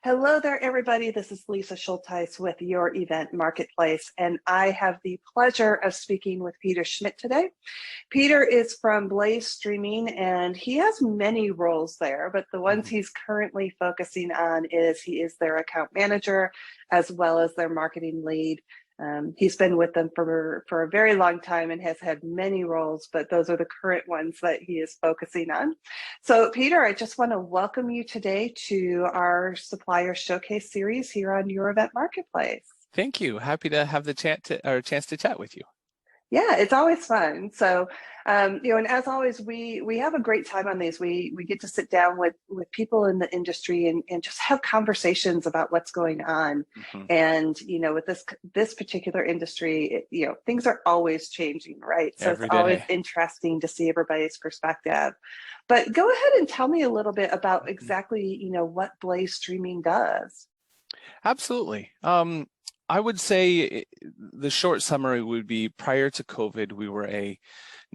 Hello there, everybody. This is Lisa Schulteis with Your Event Marketplace, and I have the pleasure of speaking with Peter Schmidt today. Peter is from Blaze Streaming, and he has many roles there, but the ones he's currently focusing on is he is their account manager as well as their marketing lead. He's been with them for a very long time and has had many roles, but those are the current ones that he is focusing on. So Peter, I just want to welcome you today to our Supplier Showcase series here on Your Event Marketplace. Thank you. Happy to have the chance to chat with you. Yeah, it's always fun. So, and as always, we have a great time on these. We get to sit down with people in the industry and just have conversations about what's going on. And, with this particular industry, things are always changing, right? So Every it's always day. interesting to see everybody's perspective. But go ahead and tell me a little bit about exactly, what Blaze Streaming does. Absolutely. I would say the short summary would be prior to COVID, we were a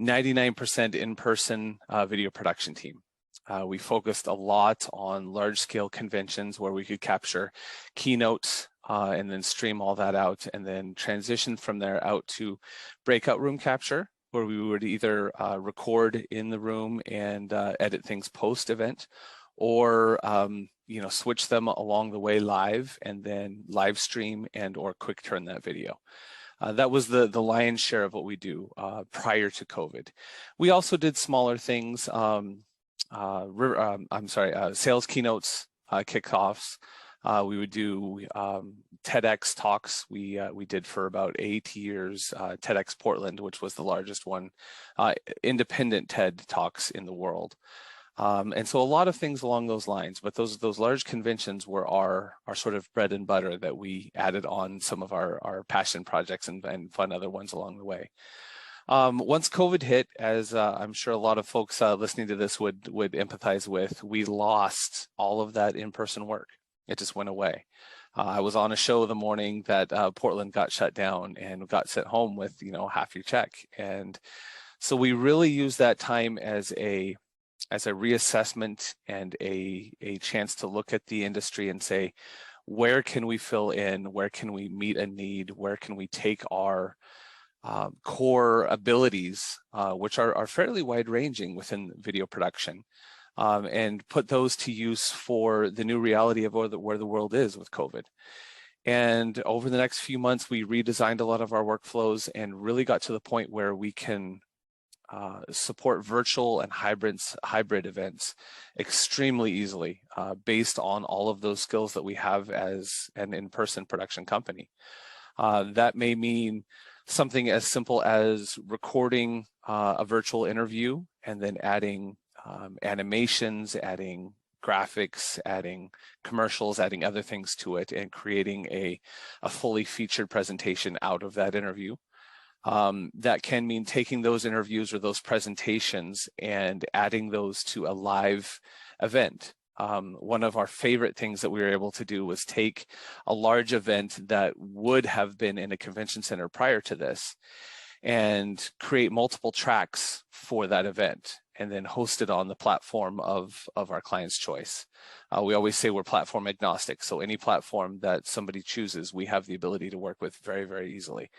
99% in-person video production team. We focused a lot on large-scale conventions where we could capture keynotes and then stream all that out and then transition from there out to breakout room capture, where we would either record in the room and edit things post-event, or switch them along the way live and then live stream and or quick turn that video. That was the lion's share of what we do prior to COVID. We also did smaller things, sales keynotes, kickoffs. We would do TEDx talks. We did for about 8 years, TEDx Portland, which was the largest one, independent TED talks in the world. And so a lot of things along those lines, but those large conventions were our sort of bread and butter that we added on some of our passion projects and fun other ones along the way. Once COVID hit, as I'm sure a lot of folks listening to this would empathize with, we lost all of that in-person work. It just went away. I was on a show the morning that Portland got shut down and got sent home with, half your check. And so we really used that time as a reassessment and a chance to look at the industry and say, where can we fill in? Where can we meet a need? Where can we take our core abilities, which are fairly wide-ranging within video production, and put those to use for the new reality of where the world is with COVID. And over the next few months, we redesigned a lot of our workflows and really got to the point where we can support virtual and hybrid events extremely easily based on all of those skills that we have as an in-person production company. That may mean something as simple as recording a virtual interview and then adding animations, adding graphics, adding commercials, adding other things to it, and creating a fully featured presentation out of that interview. That can mean taking those interviews or those presentations and adding those to a live event. One of our favorite things that we were able to do was take a large event that would have been in a convention center prior to this and create multiple tracks for that event and then host it on the platform of our client's choice. We always say we're platform agnostic, so any platform that somebody chooses, we have the ability to work with very, very easily.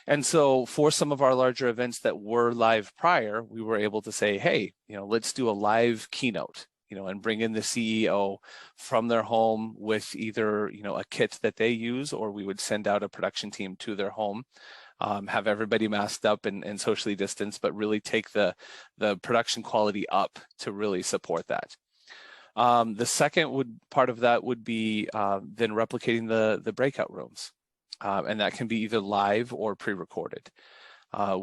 And so for some of our larger events that were live prior, we were able to say, hey, let's do a live keynote, and bring in the CEO from their home with either, a kit that they use, or we would send out a production team to their home, have everybody masked up and socially distanced, but really take the production quality up to really support that. The second part of that would be then replicating the breakout rooms. And that can be either live or pre-recorded.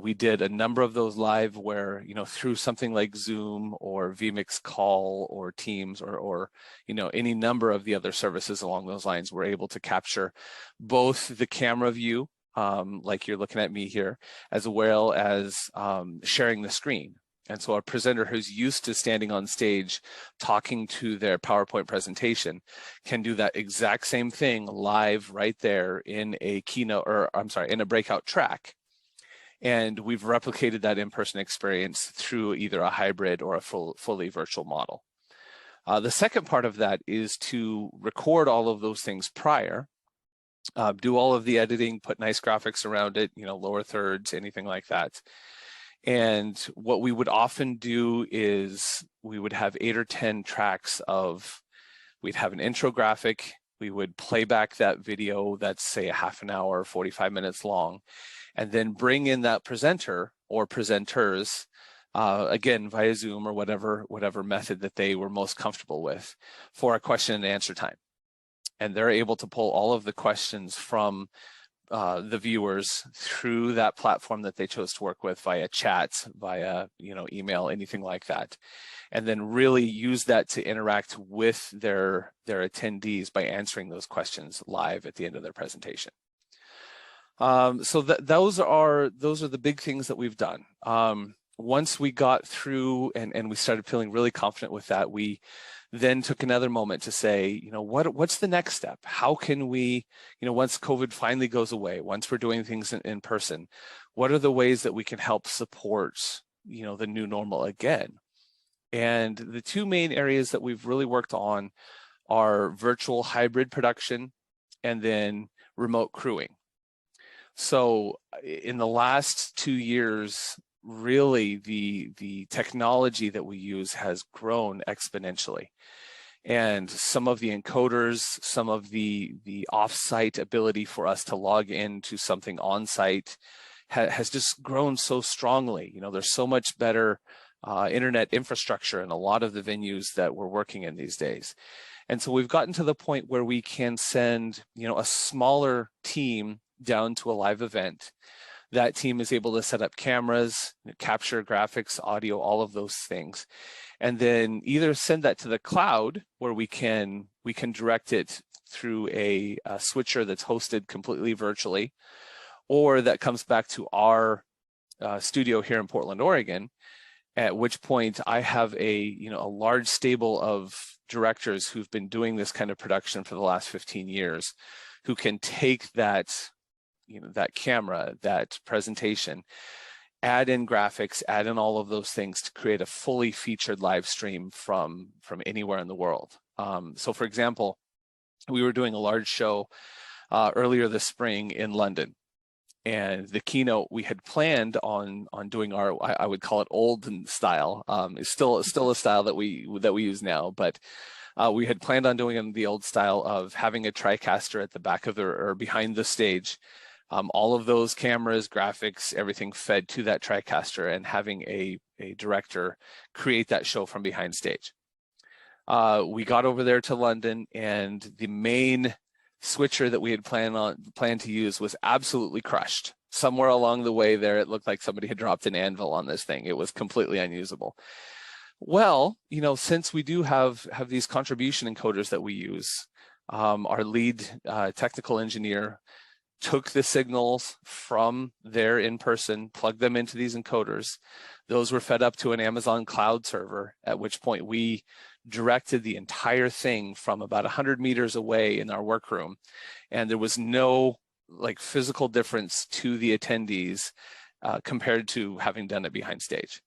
We did a number of those live where, through something like Zoom or vMix Call or Teams or any number of the other services along those lines, we're able to capture both the camera view, like you're looking at me here, as well as sharing the screen. And so a presenter who's used to standing on stage talking to their PowerPoint presentation can do that exact same thing live right there in a keynote, in a breakout track. And we've replicated that in-person experience through either a hybrid or a fully virtual model. The second part of that is to record all of those things prior, do all of the editing, put nice graphics around it, lower thirds, anything like that. And what we would often do is we would have 8 or 10 tracks we'd have an intro graphic, we would play back that video that's say a half an hour, 45 minutes long, and then bring in that presenter or presenters, again, via Zoom or whatever method that they were most comfortable with, for a question and answer time. And they're able to pull all of the questions from the viewers through that platform that they chose to work with via chats, via email, anything like that, and then really use that to interact with their attendees by answering those questions live at the end of their presentation. So those are the big things that we've done. Once we got through and we started feeling really confident with that, we then took another moment to say, what's the next step? How can we, once COVID finally goes away, once we're doing things in person, what are the ways that we can help support, the new normal again? And the two main areas that we've really worked on are virtual hybrid production and then remote crewing. So in the last 2 years, really the technology that we use has grown exponentially. And some of the encoders, some of the off-site ability for us to log into something on-site has just grown so strongly. There's so much better internet infrastructure in a lot of the venues that we're working in these days. And so we've gotten to the point where we can send, a smaller team down to a live event. That team is able to set up cameras, capture graphics, audio, all of those things, and then either send that to the cloud where we can direct it through a switcher that's hosted completely virtually, or that comes back to our studio here in Portland, Oregon, at which point I have a large stable of directors who've been doing this kind of production for the last 15 years, who can take that that camera, that presentation, add in graphics, add in all of those things to create a fully featured live stream from anywhere in the world. So for example, we were doing a large show earlier this spring in London, and the keynote we had planned on doing our, I would call it olden style. It's still a style that we use now, but we had planned on doing it in the old style of having a TriCaster at the back of or behind the stage. All of those cameras, graphics, everything fed to that TriCaster, and having a director create that show from behind stage. We got over there to London, and the main switcher that we had planned to use was absolutely crushed. Somewhere along the way there, it looked like somebody had dropped an anvil on this thing. It was completely unusable. Well, since we do have these contribution encoders that we use, our lead technical engineer took the signals from there in person, plugged them into these encoders. Those were fed up to an Amazon cloud server, at which point we directed the entire thing from about 100 meters away in our workroom. And there was no physical difference to the attendees compared to having done it behind stage.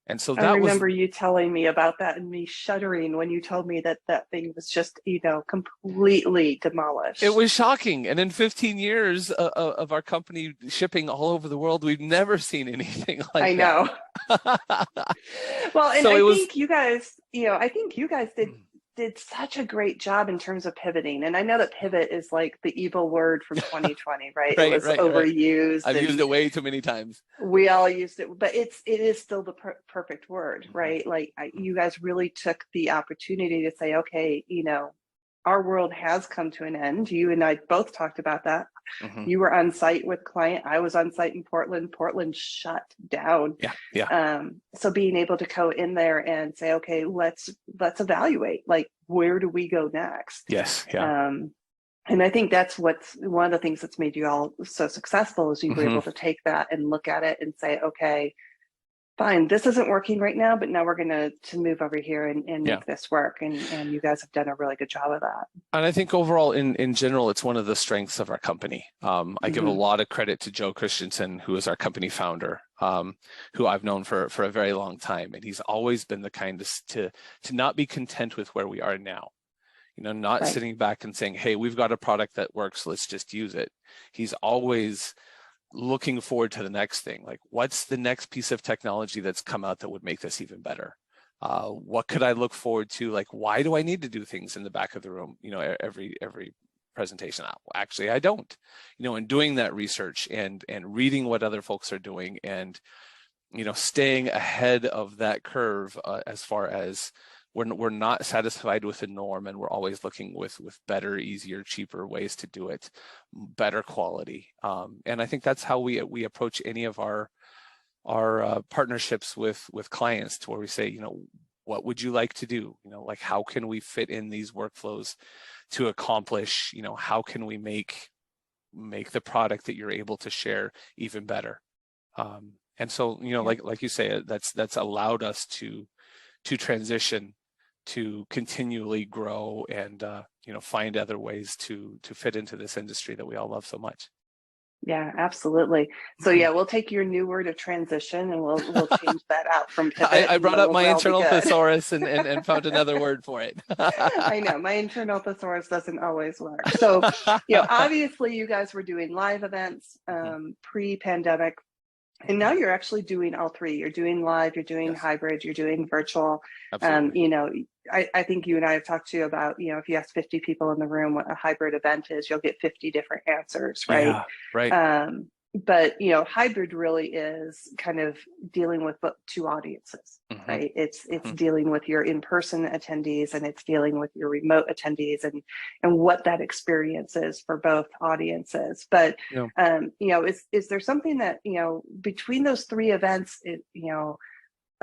And so that I remember you telling me about that and me shuddering when you told me that thing was just, completely demolished. It was shocking. And in 15 years of our company shipping all over the world, we've never seen anything like I know. that. Well, and so I think you guys did such a great job in terms of pivoting. And I know that pivot is like the evil word from 2020, right? It was overused. I've used it way too many times. We all used it, but it is still the perfect word, right? You guys really took the opportunity to say, okay, our world has come to an end. You and I both talked about that. Mm-hmm. You were on site with client. I was on site in Portland. Portland shut down. Yeah. So being able to go in there and say, okay, let's evaluate, where do we go next? Yes. Yeah. And I think that's what's one of the things that's made you all so successful is you were able to take that and look at it and say, okay, fine, this isn't working right now, but now we're going to move over here and make this work. And you guys have done a really good job of that. And I think overall, in general, it's one of the strengths of our company. I give a lot of credit to Joe Christensen, who is our company founder. who I've known for a very long time, and he's always been the kind to not be content with where we are now. Not Right. sitting back and saying, hey, we've got a product that works, let's just use it. He's always looking forward to the next thing. Like, what's the next piece of technology that's come out that would make this even better? What could I look forward to? Like, why do I need to do things in the back of the room, every presentation? Actually, I don't. And doing that research and reading what other folks are doing, and staying ahead of that curve, as far as we're not satisfied with the norm, and we're always looking with better, easier, cheaper ways to do it, better quality. And I think that's how we approach any of our partnerships with clients, to where we say, what would you like to do? Like, how can we fit in these workflows to accomplish, how can we make the product that you're able to share even better? And so, like you say, that's allowed us to transition, to continually grow, and find other ways to fit into this industry that we all love so much. Yeah, absolutely. So yeah, we'll take your new word of transition, and we'll change that out from pivot. I brought up my We'll internal thesaurus and found another word for it. I know my internal thesaurus doesn't always work. So, obviously you guys were doing live events pre-pandemic, and now you're actually doing all three. You're doing live, you're doing hybrid, you're doing virtual. Absolutely. I think you and I have talked to you about, if you ask 50 people in the room what a hybrid event is, you'll get 50 different answers, right? Yeah, right. But hybrid really is kind of dealing with two audiences, right? It's dealing with your in-person attendees, and it's dealing with your remote attendees, and what that experience is for both audiences. But is there something that between those three events,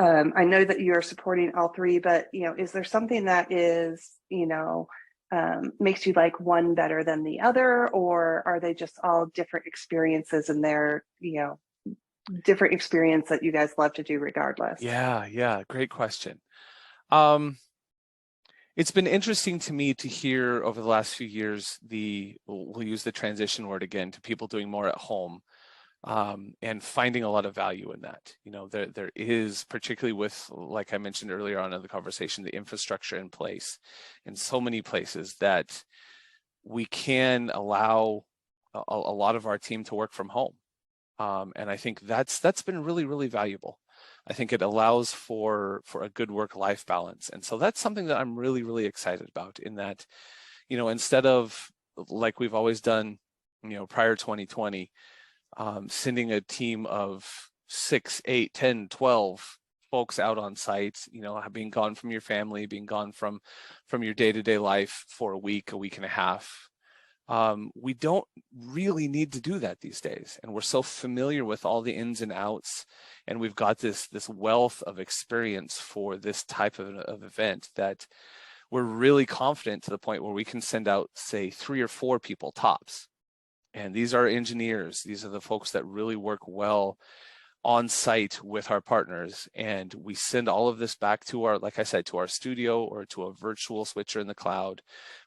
I know that you're supporting all three, but is there something that is makes you like one better than the other, or are they just all different experiences, and they're different experience that you guys love to do regardless? Yeah, great question. It's been interesting to me to hear over the last few years, we'll use the transition word again, to people doing more at home, and finding a lot of value in that. There is, particularly with, like I mentioned earlier on in the conversation, the infrastructure in place in so many places that we can allow a lot of our team to work from home. And I think that's been really, really valuable. I think it allows for a good work-life balance. And so that's something that I'm really, really excited about, in that, instead of, like we've always done, prior to 2020, sending a team of 6, 8, 10, 12 folks out on site, being gone from your family, being gone from your day-to-day life for a week and a half. We don't really need to do that these days. And we're so familiar with all the ins and outs, and we've got this wealth of experience for this type of event, that we're really confident to the point where we can send out, say, 3 or 4 people tops. And these are engineers. These are the folks that really work well on site with our partners. And we send all of this back to like I said, to our studio or to a virtual switcher in the cloud.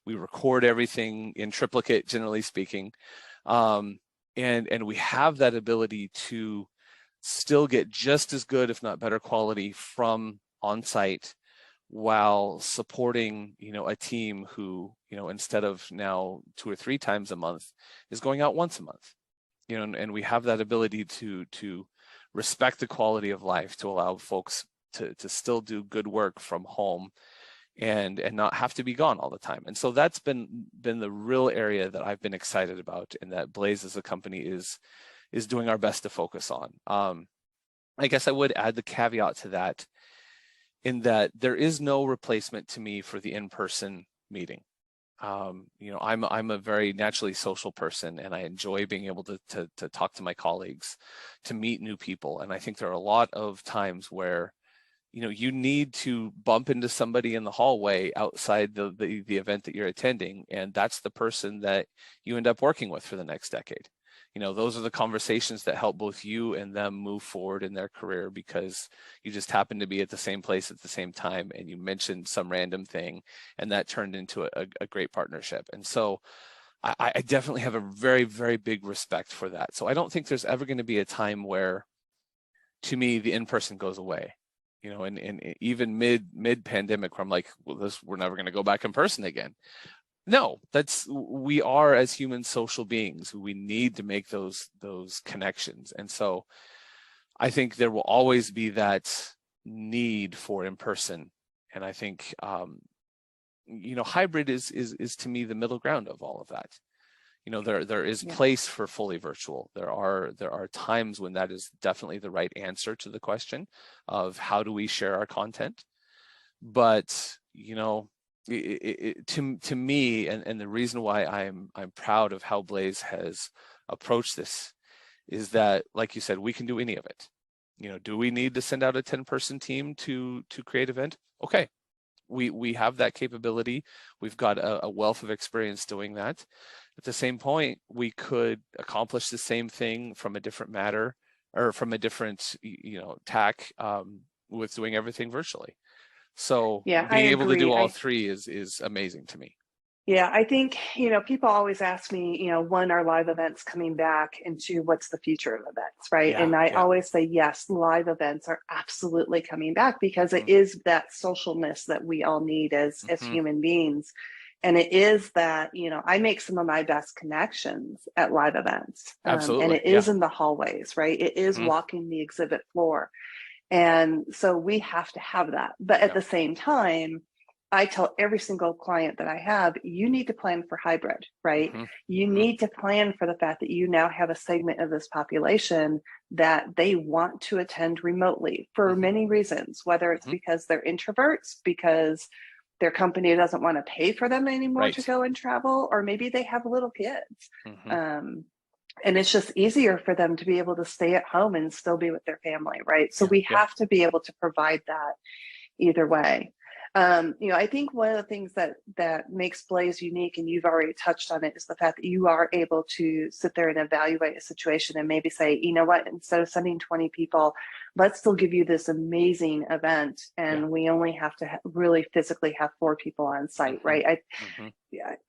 We record everything in triplicate, generally speaking. And we have that ability to still get just as good, if not better quality from on site, while supporting, a team who, instead of now 2 or 3 times a month, is going out once a month, and we have that ability to respect the quality of life, to allow folks to still do good work from home, and not have to be gone all the time. And so that's been the real area that I've been excited about, and that Blaze as a company is doing our best to focus on. I guess I would add the caveat to that, in that there is no replacement to me for the in-person meeting. I'm a very naturally social person, and I enjoy being able to talk to my colleagues, to meet new people. And I think there are a lot of times where, you need to bump into somebody in the hallway outside the event that you're attending, and that's the person that you end up working with for the next decade. Those are the conversations that help both you and them move forward in their career, because you just happen to be at the same place at the same time, and you mentioned some random thing, and that turned into a great partnership. And so I definitely have a very, very big respect for that. So I don't think there's ever going to be a time where to me, the in-person goes away. And even mid pandemic, where I'm like, well, we're never going to go back in person again. No, we are, as humans, social beings. We need to make those connections. And so I think there will always be that need for in person. And I think hybrid is to me the middle ground of all of that. There is place for fully virtual. There are times when that is definitely the right answer to the question of how do we share our content. But to me, and the reason why I'm proud of how Blaze has approached this is that, like you said, we can do any of it. Do we need to send out a 10-person team to create an event? Okay. We have that capability. We've got a wealth of experience doing that. At the same point, we could accomplish the same thing from a different matter, or from a different tack, with doing everything virtually. So Yeah, being I able to agree. do all three is amazing to me. Yeah, I think, people always ask me, when are live events coming back, and two, what's the future of events, right? And I always say, yes, live events are absolutely coming back, because it is that socialness that we all need as human beings. And it is that, I make some of my best connections at live events. Absolutely. And it is in the hallways, right? It is walking the exhibit floor. And so we have to have that. But at the same time, I tell every single client that I have, you need to plan for hybrid, right? You need to plan for the fact that you now have a segment of this population that they want to attend remotely for many reasons, whether it's because they're introverts, because their company doesn't want to pay for them anymore to go and travel, or maybe they have little kids. And it's just easier for them to be able to stay at home and still be with their family, right? So we have to be able to provide that either way. I think one of the things that makes Blaze unique, and you've already touched on it, is the fact that you are able to sit there and evaluate a situation and maybe say, you know what, instead of sending 20 people, let's still give you this amazing event, and we only have to really physically have 4 people on site, right?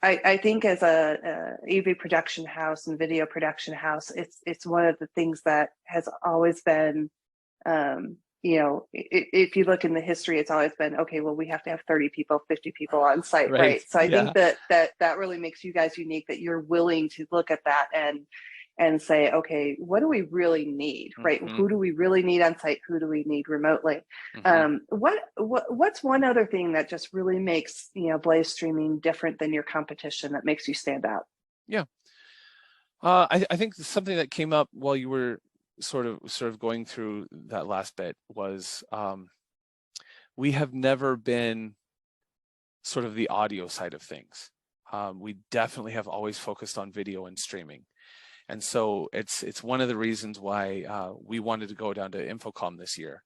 I think as a AV production house and video production house, it's one of the things that has always been, if you look in the history, it's always been, okay, well, we have to have 30 people, 50 people on site, right? So I think that really makes you guys unique, that you're willing to look at that and say, okay, what do we really need, right? Who do we really need on site? Who do we need remotely? What's one other thing that just really makes, Blaze streaming different than your competition, that makes you stand out? I think something that came up while you were sort of going through that last bit was, we have never been sort of the audio side of things. We definitely have always focused on video and streaming. And so it's one of the reasons why we wanted to go down to Infocom this year,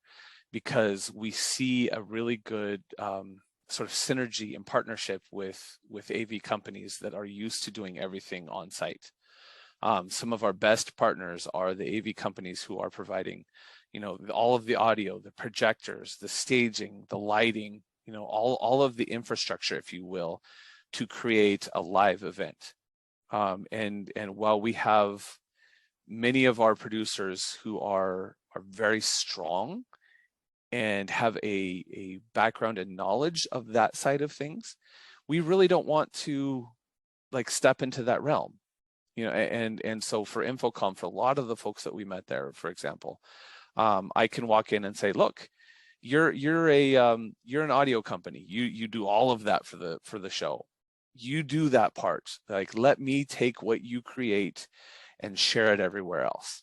because we see a really good sort of synergy and partnership with AV companies that are used to doing everything on site. Some of our best partners are the AV companies who are providing, all of the audio, the projectors, the staging, the lighting, all of the infrastructure, if you will, to create a live event. And while we have many of our producers who are very strong and have a background and knowledge of that side of things, we really don't want to step into that realm. And so for Infocom, for a lot of the folks that we met there, for example, I can walk in and say, look, you're an audio company. You do all of that for the show. You do that part. Let me take what you create and share it everywhere else.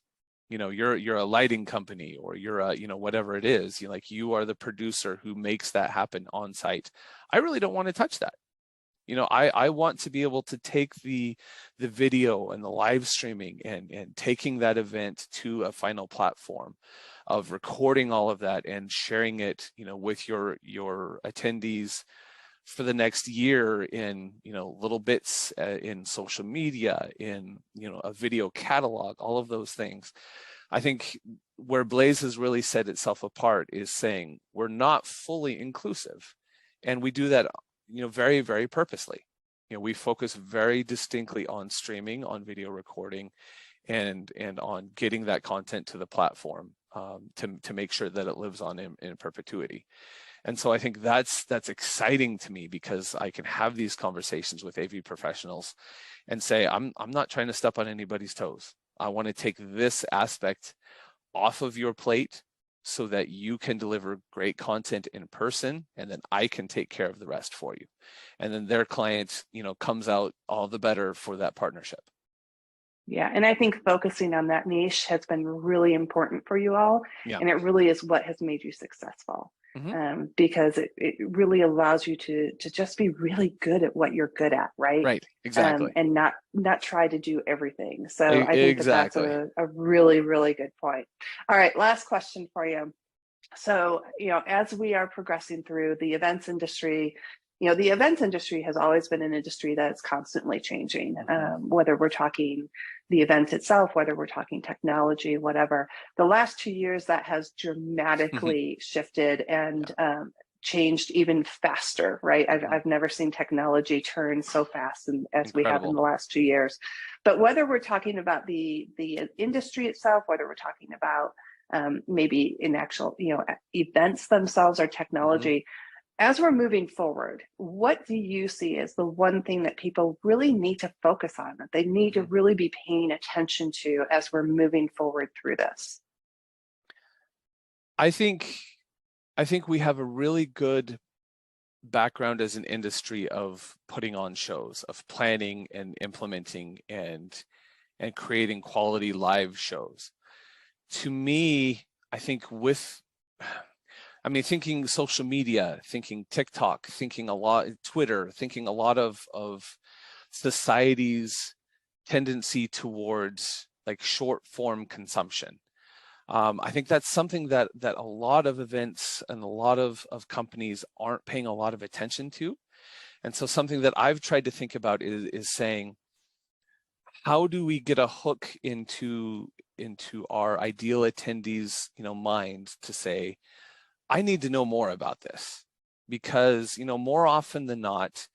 You're a lighting company, or you're a, whatever it is, you are the producer who makes that happen on site. I really don't want to touch that. I want to be able to take the video and the live streaming and taking that event to a final platform of recording all of that and sharing it, with your attendees for the next year in, little bits in social media, in, a video catalog, all of those things. I think where Blaze has really set itself apart is saying we're not fully inclusive, and we do that very, very purposely. We focus very distinctly on streaming, on video recording, and on getting that content to the platform. to make sure that it lives on in perpetuity. And so I think that's exciting to me, because I can have these conversations with AV professionals and say, I'm not trying to step on anybody's toes. I want to take this aspect off of your plate so that you can deliver great content in person, and then I can take care of the rest for you. And then their client, comes out all the better for that partnership. Yeah, and I think focusing on that niche has been really important for you all, Yeah. and it really is what has made you successful. Mm-hmm. Because it really allows you to just be really good at what you're good at, right? Right, exactly. And not try to do everything. So I think that's Exactly. a really, really good point. All right, last question for you. So, as we are progressing through the events industry, the events industry has always been an industry that's constantly changing, whether we're talking the event itself, whether we're talking technology, whatever. The last 2 years, that has dramatically shifted and changed even faster, right? I've never seen technology turn so fast as we have in the last 2 years. But whether we're talking about the industry itself, whether we're talking about maybe in actual, events themselves or technology, as we're moving forward, what do you see as the one thing that people really need to focus on, that they need to really be paying attention to as we're moving forward through this? I think we have a really good background as an industry of putting on shows, of planning and implementing and creating quality live shows. To me, I think thinking social media, thinking TikTok, thinking a lot Twitter, thinking a lot of society's tendency towards like short form consumption. I think that's something that a lot of events and a lot of companies aren't paying a lot of attention to. And so something that I've tried to think about is saying, how do we get a hook into our ideal attendees, mind to say, I need to know more about this, because, more often than not,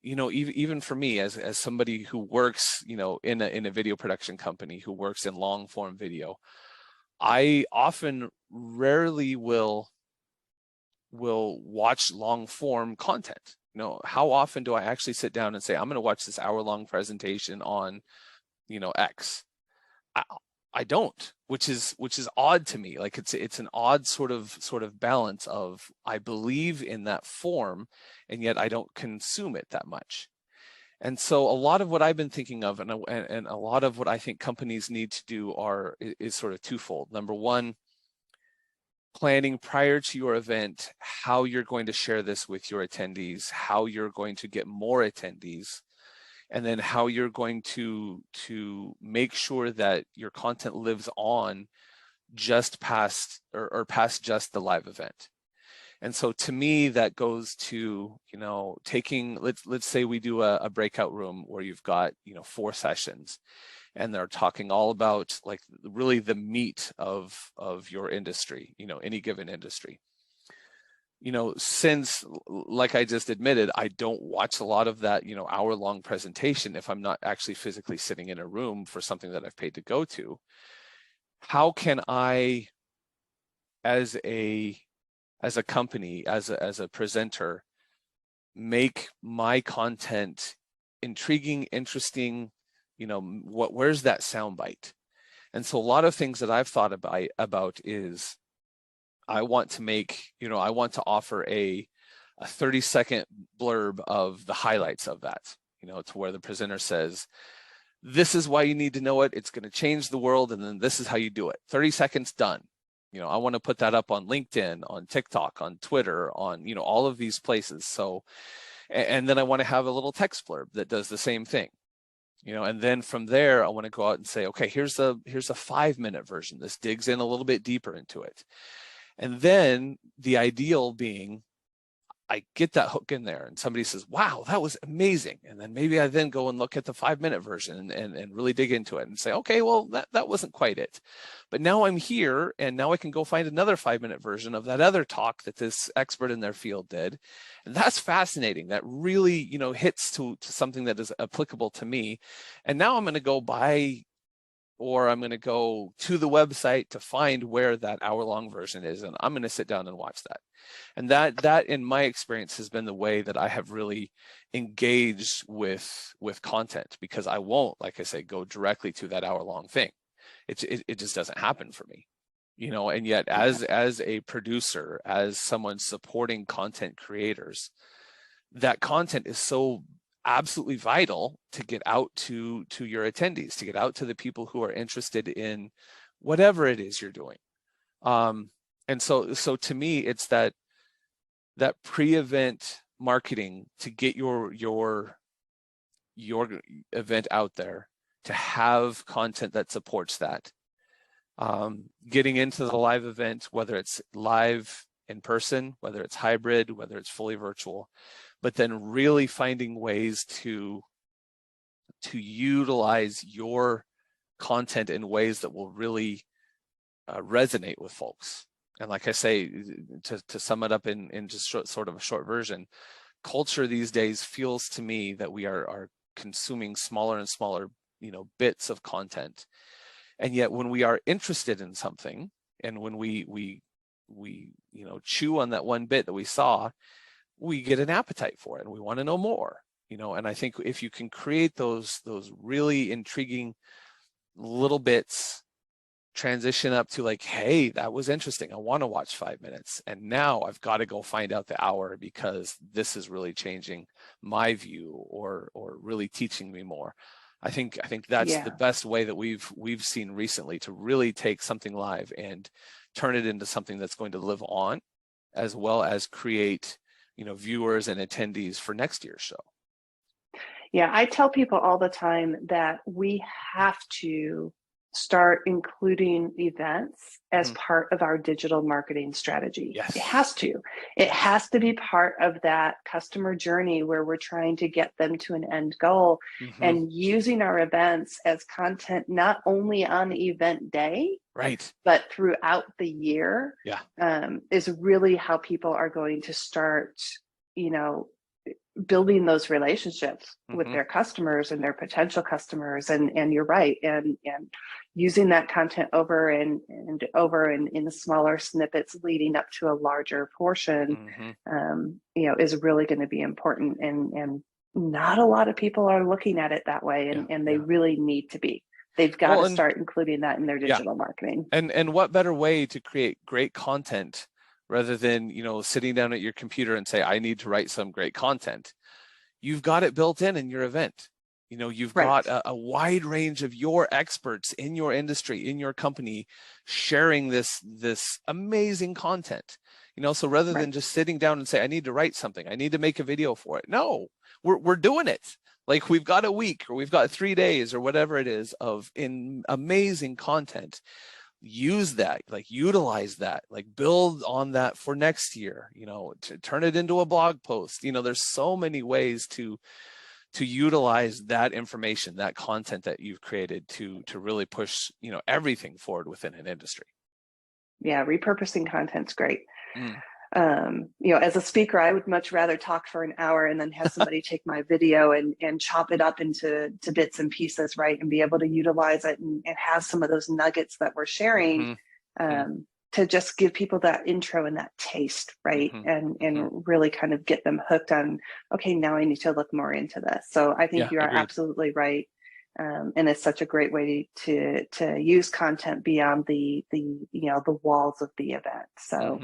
even for me as somebody who works, in a video production company, who works in long form video, I rarely will watch long form content. How often do I actually sit down and say, I'm going to watch this hour-long presentation on, X? I don't, which is odd to me. Like it's an odd sort of balance of, I believe in that form, and yet I don't consume it that much. And so a lot of what I've been thinking of, and a lot of what I think companies need to do is sort of twofold. Number one, planning prior to your event, how you're going to share this with your attendees, how you're going to get more attendees, and then how you're going to make sure that your content lives on just past or past just the live event. And so to me, that goes to, taking, let's say we do a breakout room where you've got, 4 sessions, and they're talking all about like really the meat of your industry, any given industry. Since, like I just admitted, I don't watch a lot of that, hour-long presentation if I'm not actually physically sitting in a room for something that I've paid to go to. How can I, as a company, as a presenter, make my content intriguing, interesting? Where's that soundbite? And so a lot of things that I've thought about is, I want to offer a 30-second blurb of the highlights of that, to where the presenter says, this is why you need to know it. It's going to change the world. And then this is how you do it. 30 seconds, done. I want to put that up on LinkedIn, on TikTok, on Twitter, on, all of these places. So, and then I want to have a little text blurb that does the same thing. And then from there, I want to go out and say, okay, here's a 5-minute version. This digs in a little bit deeper into it. And then the ideal being, I get that hook in there and somebody says, wow, that was amazing. And then maybe I then go and look at the 5-minute version and really dig into it and say, okay, well, that wasn't quite it. But now I'm here, and now I can go find another 5-minute version of that other talk that this expert in their field did. And that's fascinating. That really, hits to something that is applicable to me. And now I'm going to go buy or I'm going to go to the website to find where that hour-long version is, and I'm going to sit down and watch that. And that in my experience has been the way that I have really engaged with content, because I won't, like I say, go directly to that hour-long thing. It just doesn't happen for me, you know. And yet, as a producer, as someone supporting content creators, that content is so absolutely vital to get out to your attendees, to get out to the people who are interested in whatever it is you're doing. And so to me, it's that pre-event marketing to get your event out there, to have content that supports that. Getting into the live event, whether it's live in person, whether it's hybrid, whether it's fully virtual, but then really finding ways to utilize your content in ways that will really resonate with folks. And like I say, to sum it up in just sort of a short version, culture these days feels to me that we are consuming smaller and smaller, you know, bits of content. And yet when we are interested in something, and when we you know, chew on that one bit that we saw, we get an appetite for it and we want to know more, you know. And I think if you can create those really intriguing little bits, transition up to like, hey, that was interesting, I want to watch 5 minutes, and now I've got to go find out the hour because this is really changing my view or really teaching me more. I think that's the best way that we've seen recently to really take something live and turn it into something that's going to live on, as well as create, you know, viewers and attendees for next year's show. Yeah, I tell people all the time that we have to start including events as part of our digital marketing strategy. Yes. It has to. It has to be part of that customer journey where we're trying to get them to an end goal, and using our events as content not only on the event day, right, but throughout the year, is really how people are going to start, you know, building those relationships with their customers and their potential customers. And you're right, and using that content over and over and in smaller snippets leading up to a larger portion, you know, is really going to be important. And not a lot of people are looking at it that way, and they really need to be. They've got to start including that in their digital marketing. And what better way to create great content rather than, you know, sitting down at your computer and say, I need to write some great content. You've got it built in your event. You know, you've got a wide range of your experts in your industry, in your company, sharing this amazing content. You know, so rather than just sitting down and say, I need to write something, I need to make a video for it. No, we're doing it. Like, we've got a week or we've got 3 days or whatever it is of amazing content. Use that, like utilize that, like build on that for next year, you know, to turn it into a blog post. You know, there's so many ways to utilize that information, that content that you've created to really push, you know, everything forward within an industry. Yeah, repurposing content's great. You know, as a speaker, I would much rather talk for an hour and then have somebody take my video and chop it up into bits and pieces, right? And be able to utilize it and have some of those nuggets that we're sharing, to just give people that intro and that taste, right? And really kind of get them hooked on, okay, now I need to look more into this. So I think you are absolutely right. And it's such a great way to use content beyond the you know, the walls of the event. So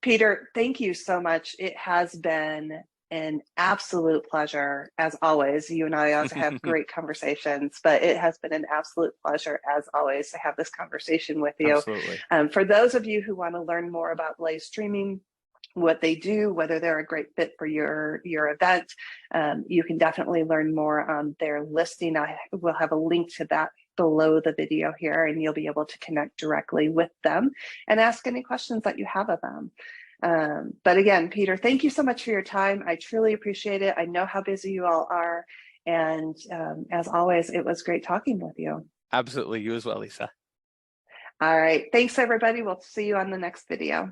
Peter, thank you so much. It has been an absolute pleasure, as always. You and I also have great conversations, but it has been an absolute pleasure, as always, to have this conversation with you. Absolutely. For those of you who want to learn more about Blaze Streaming, what they do, whether they're a great fit for your event, you can definitely learn more on their listing. I will have a link to that below the video here, and you'll be able to connect directly with them and ask any questions that you have of them. But again, Peter, thank you so much for your time. I truly appreciate it. I know how busy you all are. And as always, it was great talking with you. Absolutely. You as well, Lisa. All right. Thanks, everybody. We'll see you on the next video.